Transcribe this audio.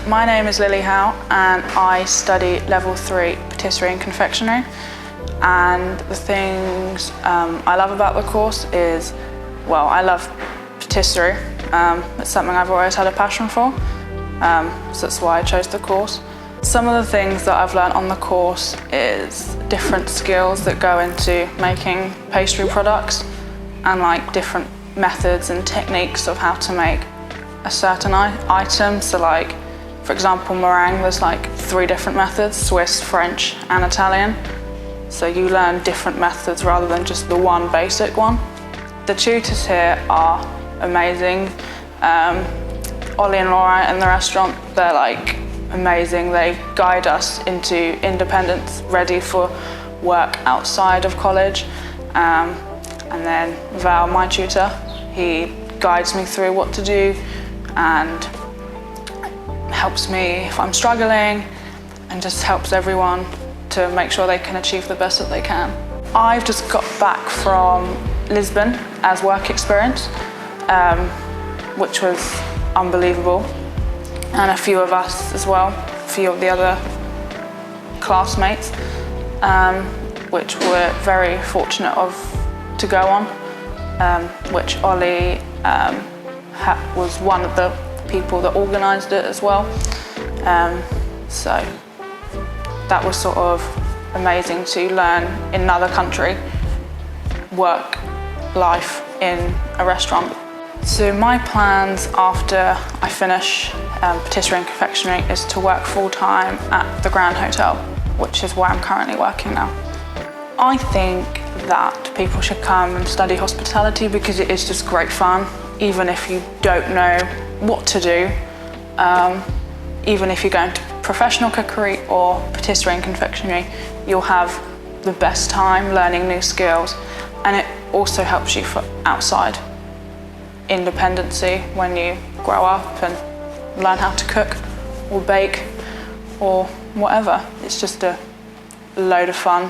My name is Lily Howe and I study level 3 Patisserie and Confectionery, and the things I love about the course is, well, I love patisserie. It's something I've always had a passion for, so that's why I chose the course. Some of the things that I've learned on the course is different skills that go into making pastry products and like different methods and techniques of how to make a certain item. So like, for example, meringue, there's like 3 different methods: Swiss, French and Italian. So you learn different methods rather than just the one basic one. The tutors here are amazing. Ollie and Laura in the restaurant, they're like amazing. They guide us into independence, ready for work outside of college. And then Val, my tutor, he guides me through what to do and helps me if I'm struggling, and just helps everyone to make sure they can achieve the best that they can. I've just got back from Lisbon as work experience, which was unbelievable, and a few of us as well, a few of the other classmates, which we're very fortunate to go on, which Ollie was one of the people that organised it as well. So that was sort of amazing to learn in another country, work life in a restaurant. So my plans after I finish Patisserie and Confectionery is to work full-time at the Grand Hotel, which is where I'm currently working now. I think that people should come and study hospitality because it is just great fun, even if you don't know what to do. Even if you're going to professional cookery or patisserie and confectionery, you'll have the best time learning new skills, and it also helps you for outside independency when you grow up and learn how to cook or bake or whatever. It's just a load of fun.